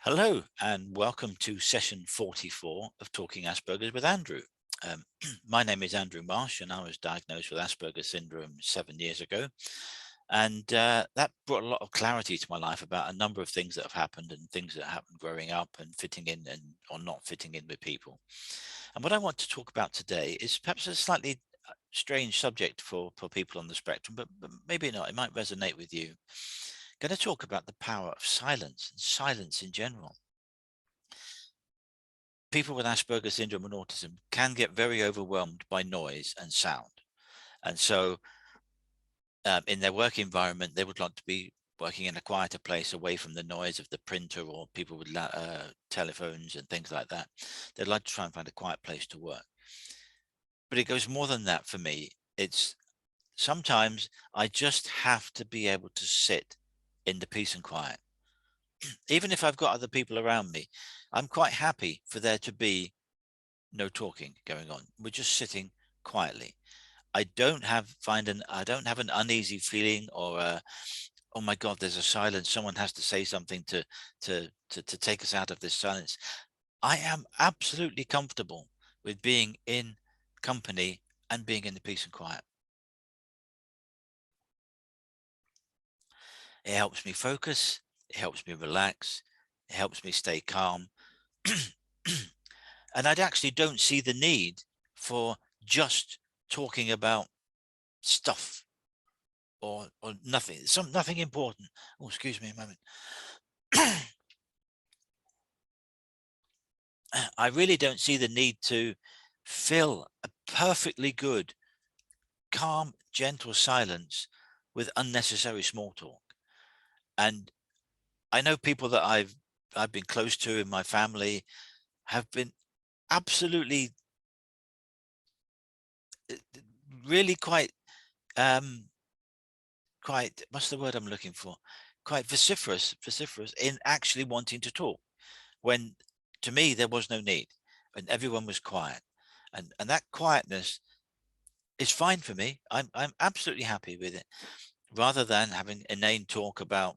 Hello and welcome to session 44 of Talking Asperger's with Andrew. Um, my name is Andrew Marsh and I was diagnosed with Asperger's syndrome 7 years ago. And that brought a lot of clarity to my life about a number of things that have happened and things that happened growing up and fitting in and or not fitting in with people. And what I want to talk about today is perhaps a slightly strange subject for people on the spectrum, but maybe not. It might resonate with you. Going to talk about the power of silence and silence in general. People with Asperger's syndrome and autism can get very overwhelmed by noise and sound. And so in their work environment, they would like to be working in a quieter place away from the noise of the printer or people with telephones and things like that. They'd like to try and find a quiet place to work. But it goes more than that for me. It's sometimes I just have to be able to sit in the peace and quiet. Even if I've got other people around me, I'm quite happy for there to be no talking going on. We're just sitting quietly. I don't have an uneasy feeling or oh my God, there's a silence. Someone has to say something to take us out of this silence. I am absolutely comfortable with being in company and being in the peace and quiet. It helps me focus. It helps me relax. It helps me stay calm. And I actually don't see the need for just talking about stuff or nothing important. Oh, excuse me a moment. I really don't see the need to fill a perfectly good, calm, gentle silence with unnecessary small talk. And I know people that I've been close to in my family have been absolutely uh, really um quite what's the word I'm looking for? Quite vociferous in actually wanting to talk when to me there was no need and everyone was quiet. And that quietness is fine for me. I'm absolutely happy with it, rather than having inane talk about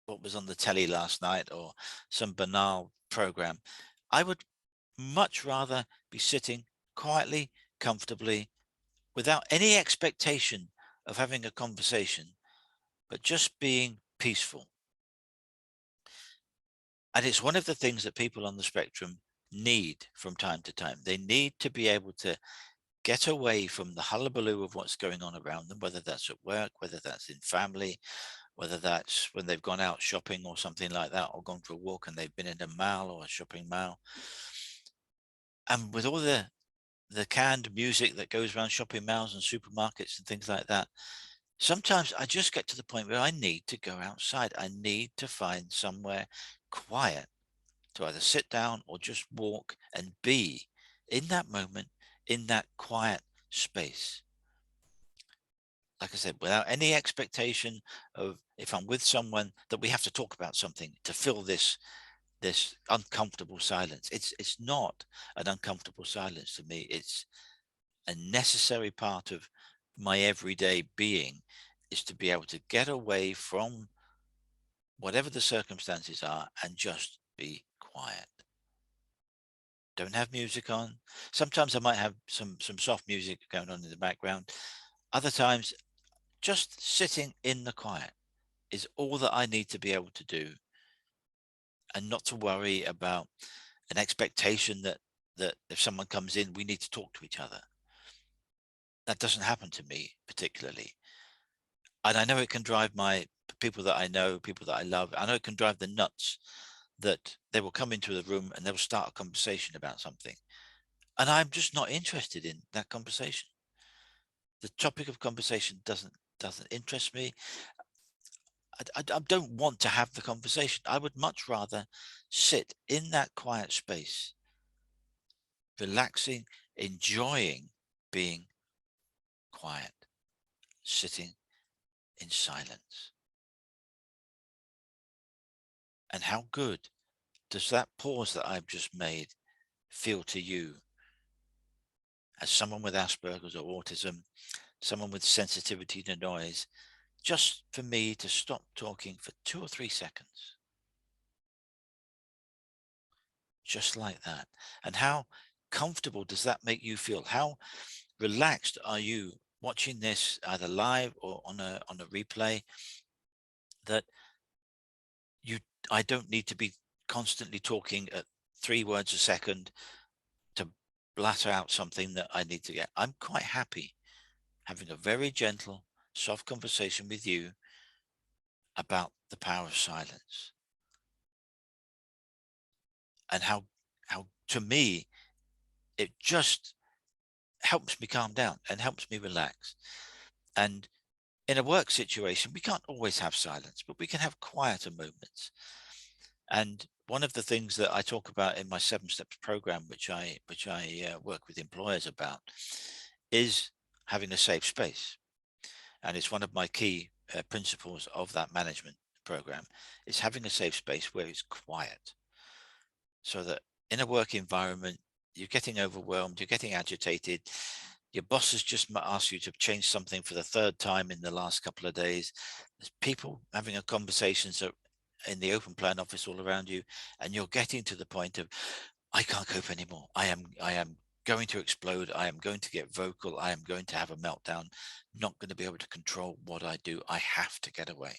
what was on the telly last night or some banal program. I would much rather be sitting quietly, comfortably, without any expectation of having a conversation, but just being peaceful. And it's one of the things that people on the spectrum need from time to time. They need to be able to get away from the hullabaloo of what's going on around them, whether that's at work, whether that's in family, whether that's when they've gone out shopping or something like that, or gone for a walk and they've been in a mall or a shopping mall. And with all the canned music that goes around shopping malls and supermarkets and things like that, sometimes I just get to the point where I need to go outside. I need to find somewhere quiet to either sit down or just walk and be in that moment, in that quiet space. Like I said, without any expectation of if I'm with someone that we have to talk about something to fill this uncomfortable silence. It's not an uncomfortable silence to me. It's a necessary part of my everyday being is to be able to get away from whatever the circumstances are and just be quiet. Don't have music on. Sometimes I might have some soft music going on in the background. Other times just sitting in the quiet is all that I need to be able to do, and not to worry about an expectation that if someone comes in, we need to talk to each other. That doesn't happen to me particularly. And I know it can drive my people that I know, people that I love. I know it can drive them nuts that they will come into the room and they will start a conversation about something. And I'm just not interested in that conversation. The topic of conversation doesn't interest me. I don't want to have the conversation. I would much rather sit in that quiet space, relaxing, enjoying being quiet, sitting in silence. And how good does that pause that I've just made feel to you as someone with Asperger's or autism, someone with sensitivity to noise, just for me to stop talking for 2 or 3 seconds just like that. And how comfortable does that make you feel? How relaxed are you watching this either live or on a replay, that you I don't need to be constantly talking at 3 words a second to blatter out something that I need to get. I'm quite happy having a very gentle, soft conversation with you about the power of silence, and how to me it just helps me calm down and helps me relax. And in a work situation, we can't always have silence, but we can have quieter moments. And one of the things that I talk about in my 7 steps program, which I work with employers about, is having a safe space. And it's one of my key principles of that management program, is having a safe space where it's quiet, so that in a work environment, you're getting overwhelmed, you're getting agitated, your boss has just asked you to change something for the third time in the last couple of days. There's people having a conversation in the open plan office all around you, and you're getting to the point of, I can't cope anymore. I am going to explode. I am going to get vocal. I am going to have a meltdown. Not going to be able to control what I do. I have to get away.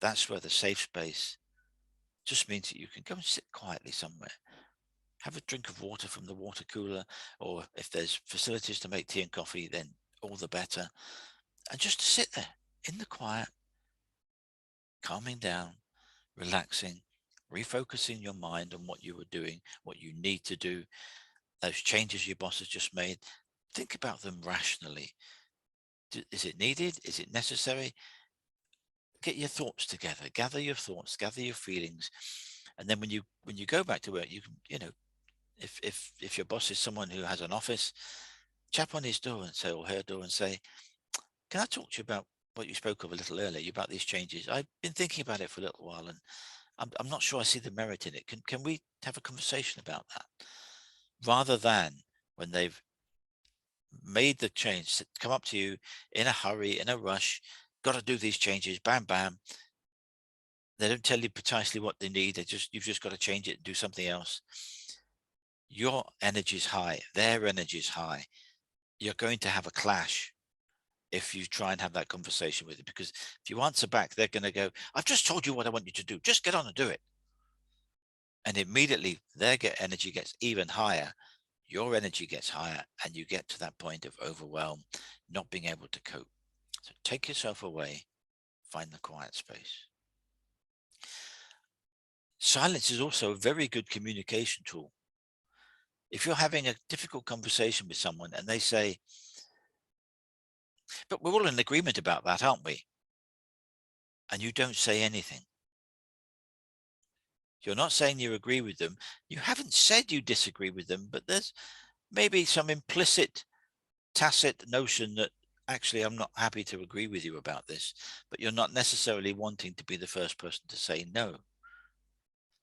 That's where the safe space just means that you can go and sit quietly somewhere, have a drink of water from the water cooler, or if there's facilities to make tea and coffee, then all the better. And just to sit there in the quiet, calming down, relaxing, refocusing your mind on what you were doing, what you need to do, those changes your boss has just made. Think about them rationally. Is it needed? Is it necessary? Get your thoughts together, gather your thoughts, gather your feelings. And then when you go back to work, you can, if your boss is someone who has an office, tap on his door and say, or her door, and say, can I talk to you about what you spoke of a little earlier, about these changes? I've been thinking about it for a little while, and I'm not sure I see the merit in it. Can we have a conversation about that? Rather than when they've made the change, come up to you in a hurry, in a rush, got to do these changes, bam, bam. They don't tell you precisely what they need. You've just got to change it and do something else. Your energy is high, their energy is high. You're going to have a clash if you try and have that conversation with it, because if you answer back, they're going to go, I've just told you what I want you to do. Just get on and do it. And immediately their energy gets even higher. Your energy gets higher, and you get to that point of overwhelm, not being able to cope. So take yourself away, find the quiet space. Silence is also a very good communication tool. If you're having a difficult conversation with someone and they say, but we're all in agreement about that, aren't we? And you don't say anything. You're not saying you agree with them. You haven't said you disagree with them, but there's maybe some implicit, tacit notion that actually I'm not happy to agree with you about this, but you're not necessarily wanting to be the first person to say no.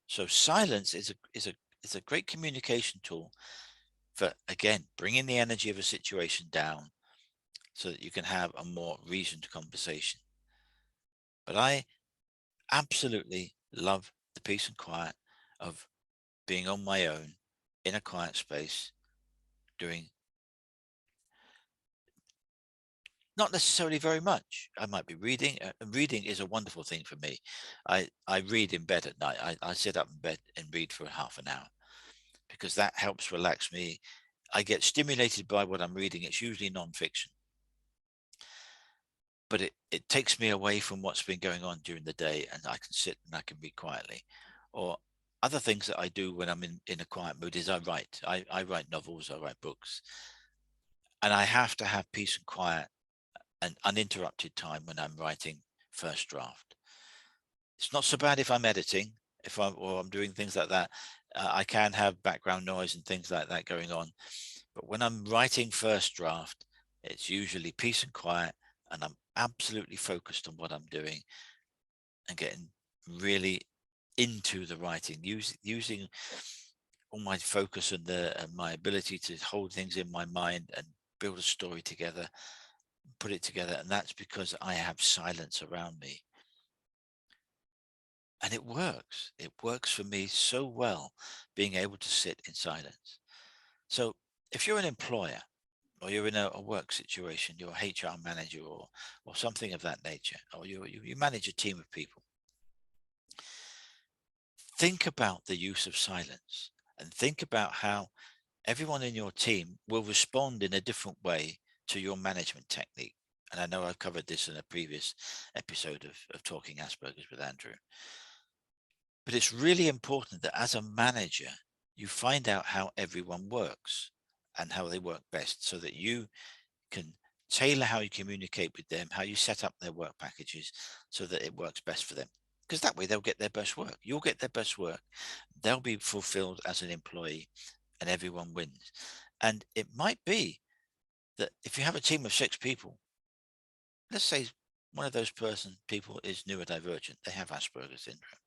So silence is a great communication tool for, again, bringing the energy of a situation down so that you can have a more reasoned conversation. But I absolutely love the peace and quiet of being on my own in a quiet space, doing not necessarily very much. I might be reading. Reading is a wonderful thing for me. I read in bed at night. I sit up in bed and read for half an hour because that helps relax me. I get stimulated by what I'm reading. It's usually non-fiction, but it takes me away from what's been going on during the day, and I can sit and I can read quietly. Or other things that I do when I'm in a quiet mood is I write. I write novels, I write books, and I have to have peace and quiet and uninterrupted time when I'm writing first draft. It's not so bad if I'm editing, if I'm doing things like that. I can have background noise and things like that going on, but when I'm writing first draft, it's usually peace and quiet, and I'm absolutely focused on what I'm doing and getting really into the writing, using all my focus and my ability to hold things in my mind and build a story together, put it together. And that's because I have silence around me. And it works. It works for me so well, being able to sit in silence. So if you're an employer, or you're in a work situation, you're a HR manager, or something of that nature, or you manage a team of people, think about the use of silence, and think about how everyone in your team will respond in a different way to your management technique. And I know I've covered this in a previous episode of Talking Asperger's with Andrew. But it's really important that as a manager, you find out how everyone works and how they work best, so that you can tailor how you communicate with them, how you set up their work packages so that it works best for them. Because that way they'll get their best work. You'll get their best work. They'll be fulfilled as an employee, and everyone wins. And it might be that if you have a team of 6 people, let's say one of those people is neurodivergent, they have Asperger's syndrome.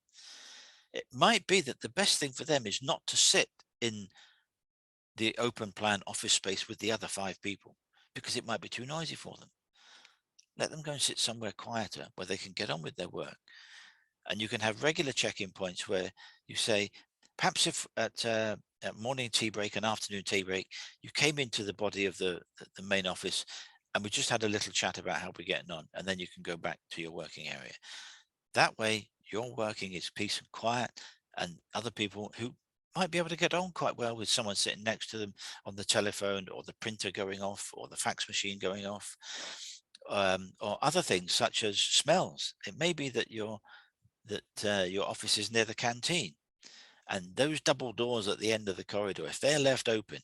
It might be that the best thing for them is not to sit in the open plan office space with the other 5 people, because it might be too noisy for them. Let them go and sit somewhere quieter where they can get on with their work. And you can have regular check-in points where you say, perhaps if at morning tea break and afternoon tea break, you came into the body of the main office, and we just had a little chat about how we're getting on, and then you can go back to your working area. That way, your working is peace and quiet, and other people who might be able to get on quite well with someone sitting next to them on the telephone, or the printer going off, or the fax machine going off, or other things such as smells. It may be that your office is near the canteen, and those double doors at the end of the corridor, if they're left open,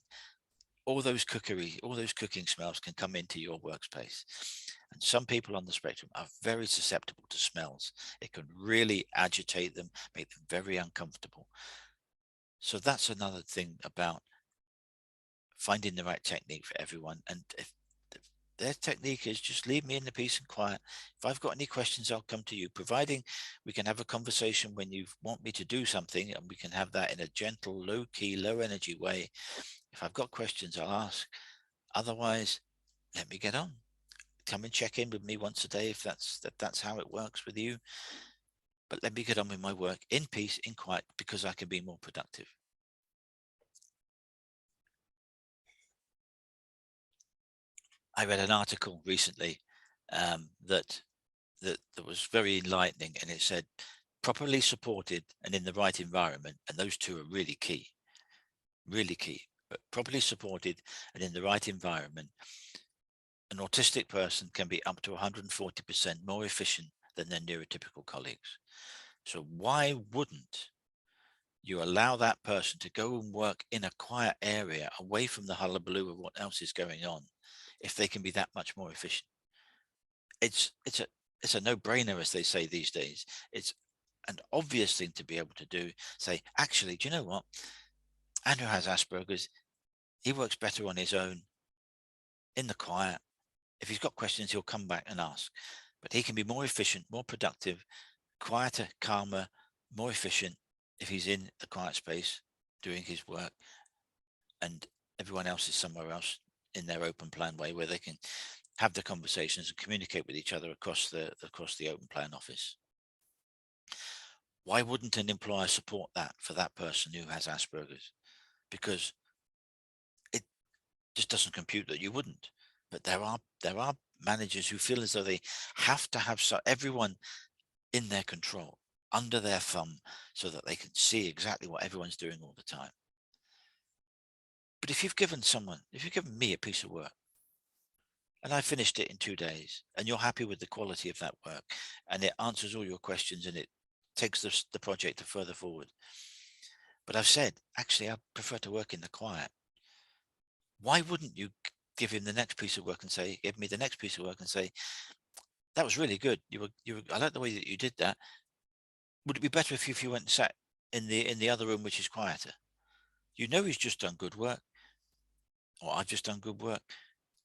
all those cooking smells can come into your workspace. And some people on the spectrum are very susceptible to smells. It can really agitate them, make them very uncomfortable. So that's another thing about finding the right technique for everyone. And if their technique is just leave me in the peace and quiet. If I've got any questions, I'll come to you, providing we can have a conversation when you want me to do something, and we can have that in a gentle, low key, low energy way. If I've got questions, I'll ask. Otherwise, let me get on. Come and check in with me once a day if that's how it works with you. But let me get on with my work in peace, in quiet, because I can be more productive. I read an article recently that was very enlightening, and it said properly supported and in the right environment, and those two are really key, really key. But properly supported and in the right environment, an autistic person can be up to 140% more efficient than their neurotypical colleagues. So why wouldn't you allow that person to go and work in a quiet area away from the hullabaloo of what else is going on, if they can be that much more efficient? It's a no-brainer, as they say these days. It's an obvious thing to be able to do. Say, actually, do you know what? Andrew has Asperger's. He works better on his own, in the quiet. If he's got questions, he'll come back and ask. But he can be more efficient, more productive, quieter, calmer, more efficient if he's in the quiet space doing his work, and everyone else is somewhere else in their open plan way, where they can have the conversations and communicate with each other across the open plan office. Why wouldn't an employer support that for that person who has Asperger's? Because it just doesn't compute that you wouldn't. But there are managers who feel as though they have to have everyone in their control, under their thumb, so that they can see exactly what everyone's doing all the time. But if you've given me a piece of work, and I finished it in 2 days, and you're happy with the quality of that work, and it answers all your questions, and it takes the project further forward. But I've said, actually, I prefer to work in the quiet. Why wouldn't you give him the next piece of work and say, give me the next piece of work and say, that was really good. I like the way that you did that. Would it be better if you went and sat in the other room, which is quieter? You know, he's just done good work, or I've just done good work.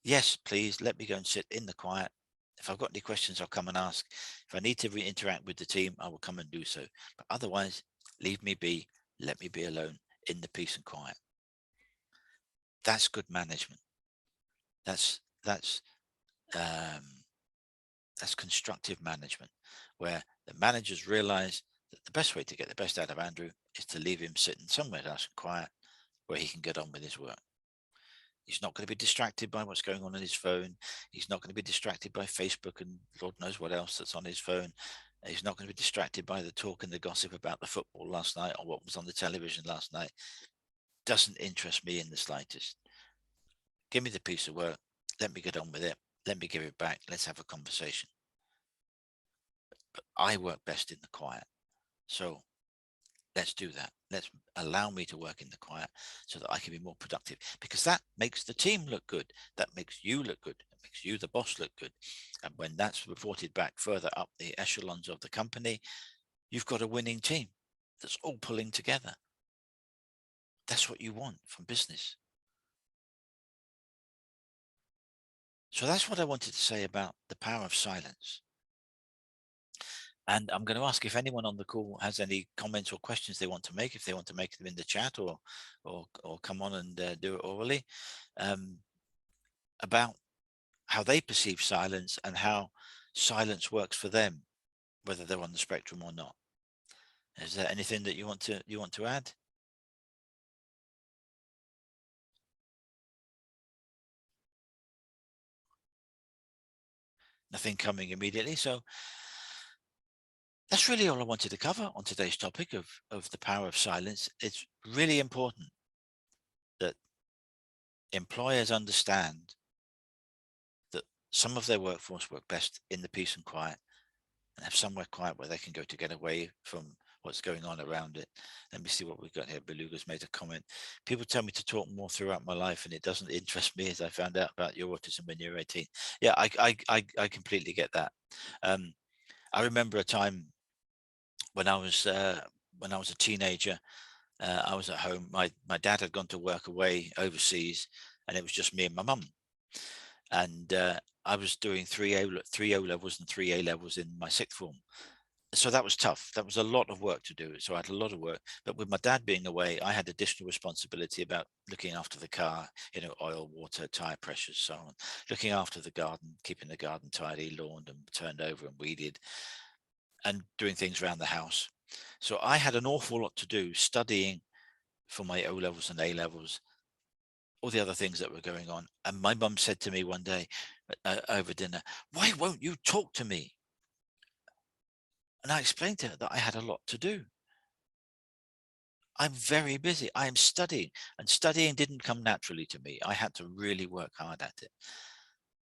Yes, please let me go and sit in the quiet. If I've got any questions, I'll come and ask. If I need to interact with the team, I will come and do so. But otherwise, leave me be. Let me be alone in the peace and quiet. That's good management. That's constructive management, where the managers realize that the best way to get the best out of Andrew is to leave him sitting somewhere nice and quiet where he can get on with his work. He's not going to be distracted by what's going on his phone. He's not going to be distracted by Facebook and Lord knows what else that's on his phone. He's not going to be distracted by the talk and the gossip about the football last night or what was on the television last night. Doesn't interest me in the slightest. Give me the piece of work. Let me get on with it. Let me give it back. Let's have a conversation. But I work best in the quiet. So let's do that. Let's allow me to work in the quiet so that I can be more productive, because that makes the team look good. That makes you look good. It makes you, the boss, look good. And when that's reported back further up the echelons of the company, you've got a winning team that's all pulling together. That's what you want from business. So that's what I wanted to say about the power of silence. And I'm going to ask if anyone on the call has any comments or questions they want to make, if they want to make them in the chat or come on and do it orally, about how they perceive silence and how silence works for them, whether they're on the spectrum or not. Is there anything that you want to add? Nothing coming immediately. So that's really all I wanted to cover on today's topic of the power of silence. It's really important that employers understand that some of their workforce work best in the peace and quiet, and have somewhere quiet where they can go to get away from what's going on around it. Let me see what we've got here. Beluga's made a comment. People tell me to talk more throughout my life, and it doesn't interest me, as I found out about your autism when you were 18. Yeah, I completely get that. I remember a time when I was a teenager. I was at home. My dad had gone to work away overseas, and it was just me and my mum. And I was doing three O levels and three A levels in my sixth form. So that was tough. That was a lot of work to do. So I had a lot of work. But with my dad being away, I had additional responsibility about looking after the car, oil, water, tire pressures, so on. Looking after the garden, keeping the garden tidy, lawned and turned over and weeded, and doing things around the house. So I had an awful lot to do studying for my O levels and A levels, all the other things that were going on. And my mum said to me one day over dinner, "Why won't you talk to me?" And I explained to her that I had a lot to do. I'm very busy. I am studying, and studying didn't come naturally to me. I had to really work hard at it.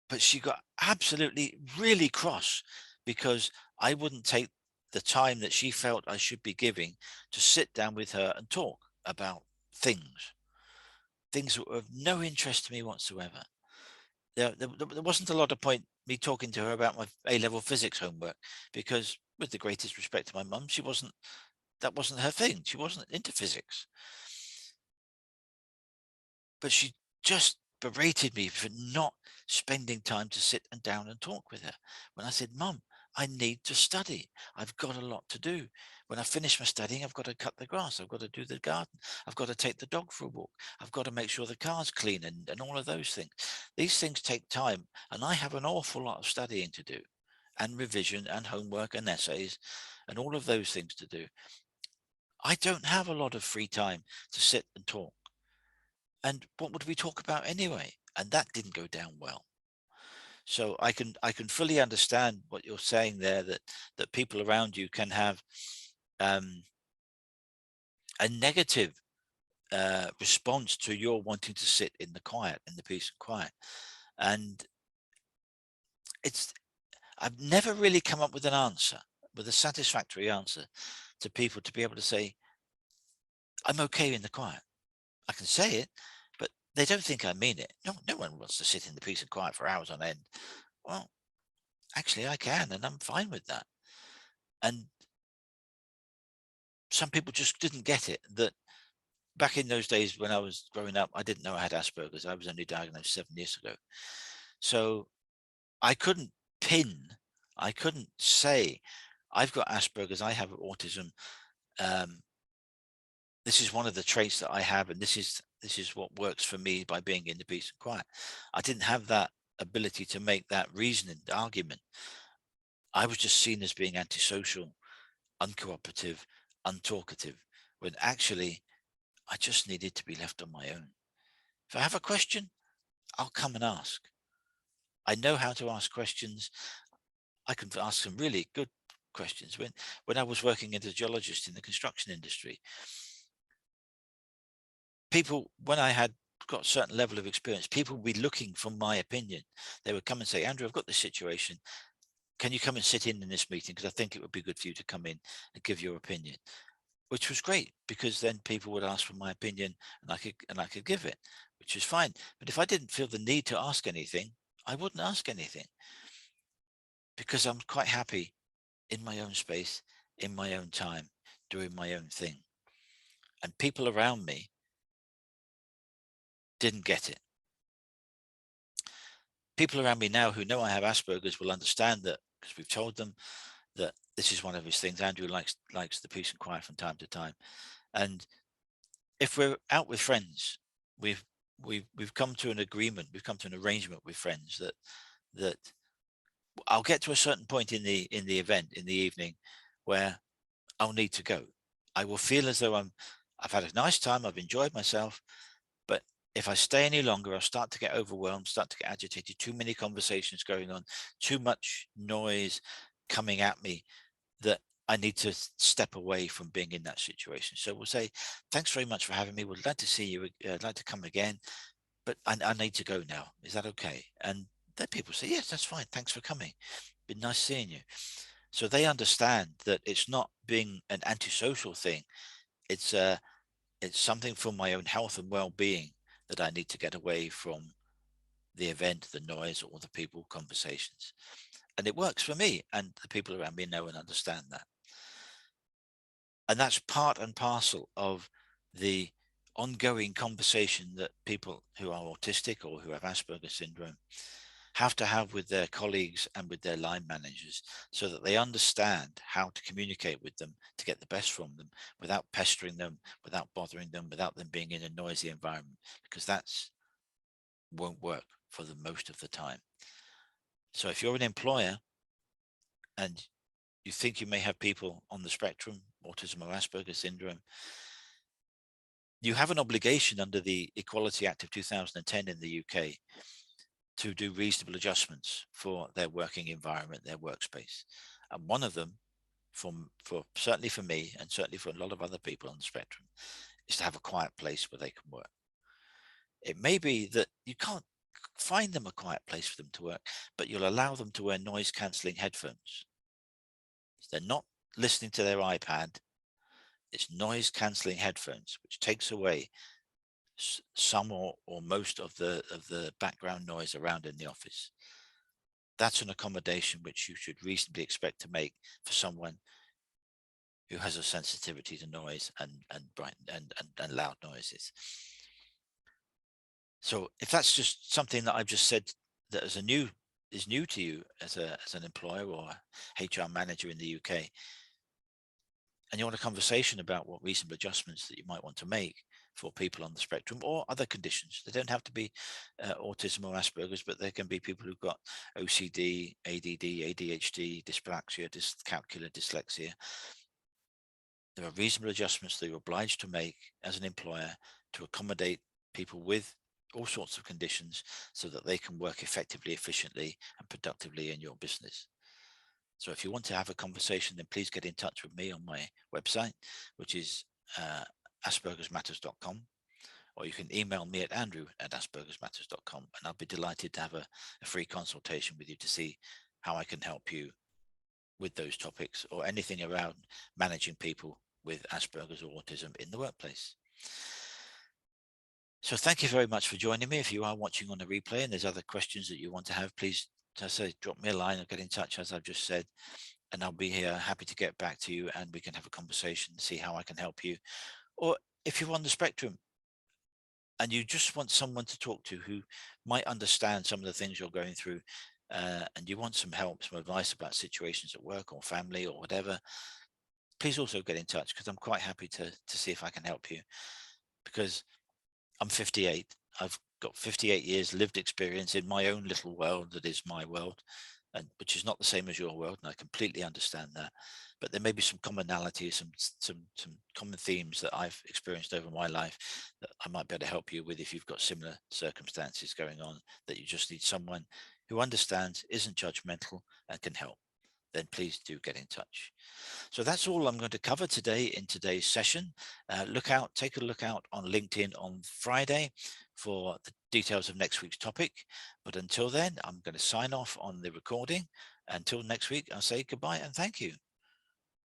But she got absolutely really cross because I wouldn't take the time that she felt I should be giving to sit down with her and talk about things that were of no interest to me whatsoever. There wasn't a lot of point me talking to her about my A-level physics homework, because with the greatest respect to my mum, that wasn't her thing. She wasn't into physics. But she just berated me for not spending time to sit and down and talk with her. When I said, "Mum, I need to study. I've got a lot to do. When I finish my studying, I've got to cut the grass. I've got to do the garden. I've got to take the dog for a walk. I've got to make sure the car's clean and all of those things. These things take time, and I have an awful lot of studying to do, and revision and homework and essays and all of those things to do. I don't have a lot of free time to sit and talk. And what would we talk about anyway?" And that didn't go down well. So I can fully understand what you're saying there, that people around you can have um, a negative response to your wanting to sit in the quiet, in the peace and quiet. And it's I've never really come up with an answer, with a satisfactory answer to people to be able to say, "I'm okay in the quiet." I can say it, but they don't think I mean it. No one wants to sit in the peace and quiet for hours on end. Well, actually, I can, and I'm fine with that. And some people just didn't get it, that back in those days when I was growing up, I didn't know I had Asperger's. I was only diagnosed 7 years ago. So I couldn't pin, I couldn't say, "I've got Asperger's, I have autism. Um, this is one of the traits that I have, and this is what works for me by being in the peace and quiet." I didn't have that ability to make that reasoning argument. I was just seen as being antisocial, uncooperative, untalkative, when actually I just needed to be left on my own. If I have a question, I'll come and ask. I know how to ask questions. I can ask some really good questions. When I was working as a geologist in the construction industry, people, when I had got a certain level of experience, people would be looking for my opinion. They would come and say, Andrew, I've got this situation. Can you come and sit in this meeting? Because I think it would be good for you to come in and give your opinion, which was great, because then people would ask for my opinion and I could give it, which is fine. But if I didn't feel the need to ask anything, I wouldn't ask anything, because I'm quite happy in my own space, in my own time, doing my own thing. And people around me didn't get it. People around me now who know I have Asperger's will understand that, because we've told them that this is one of his things. Andrew likes the peace and quiet from time to time. And if we're out with friends, we've we've come to an agreement, we've come to an arrangement with friends that I'll get to a certain point in the event in the evening where I'll need to go. I will feel as though I've had a nice time, I've enjoyed myself, but if I stay any longer, I'll start to get overwhelmed, start to get agitated, too many conversations going on, too much noise coming at me, that I need to step away from being in that situation. So we'll say, thanks very much for having me. We'd like to see you. I'd like to come again, but I need to go now. Is that okay? And then people say, yes, that's fine. Thanks for coming. Been nice seeing you. So they understand that it's not being an antisocial thing. It's it's something for my own health and well-being, that I need to get away from the event, the noise, or the people conversations. And it works for me, and the people around me know and understand that. And that's part and parcel of the ongoing conversation that people who are autistic or who have Asperger syndrome have to have with their colleagues and with their line managers, so that they understand how to communicate with them to get the best from them without pestering them, without bothering them, without them being in a noisy environment, because that's won't work for the most of the time. So if you're an employer and you think you may have people on the spectrum, autism or Asperger syndrome, you have an obligation under the Equality Act of 2010 in the UK to do reasonable adjustments for their working environment, their workspace. And one of them, for certainly for me and certainly for a lot of other people on the spectrum, is to have a quiet place where they can work. It may be that you can't find them a quiet place for them to work, but you'll allow them to wear noise cancelling headphones. So they're not listening to their iPad. It's noise cancelling headphones, which takes away some or most of the background noise around in the office. That's an accommodation which you should reasonably expect to make for someone who has a sensitivity to noise and bright and loud noises. So if that's just something that I've just said that is new to you as an employer or HR manager in the UK, and you want a conversation about what reasonable adjustments that you might want to make for people on the spectrum or other conditions. They don't have to be autism or Asperger's, but they can be people who've got OCD, ADD, ADHD, dyspraxia, dyscalculia, dyslexia. There are reasonable adjustments that you're obliged to make as an employer to accommodate people with all sorts of conditions so that they can work effectively, efficiently, and productively in your business. So if you want to have a conversation, then please get in touch with me on my website, which is aspergersmatters.com, or you can email me at andrew@aspergersmatters.com, and I'll be delighted to have a free consultation with you to see how I can help you with those topics or anything around managing people with Asperger's or autism in the workplace. So thank you very much for joining me. If you are watching on the replay and there's other questions that you want to have, please, as I say, drop me a line or get in touch, as I've just said, and I'll be here happy to get back to you and we can have a conversation, see how I can help you. Or if you're on the spectrum and you just want someone to talk to who might understand some of the things you're going through, and you want some help, some advice about situations at work or family or whatever, please also get in touch, because I'm quite happy to see if I can help you, because I'm 58. I've got 58 years lived experience in my own little world that is my world. and which is not the same as your world, and I completely understand that. But there may be some commonalities, some common themes that I've experienced over my life that I might be able to help you with if you've got similar circumstances going on, that you just need someone who understands, isn't judgmental, and can help. Then please do get in touch. So that's all I'm going to cover today in today's session. Take a look out on LinkedIn on Friday for the details of next week's topic. But until then, I'm going to sign off on the recording. Until next week, I'll say goodbye and thank you.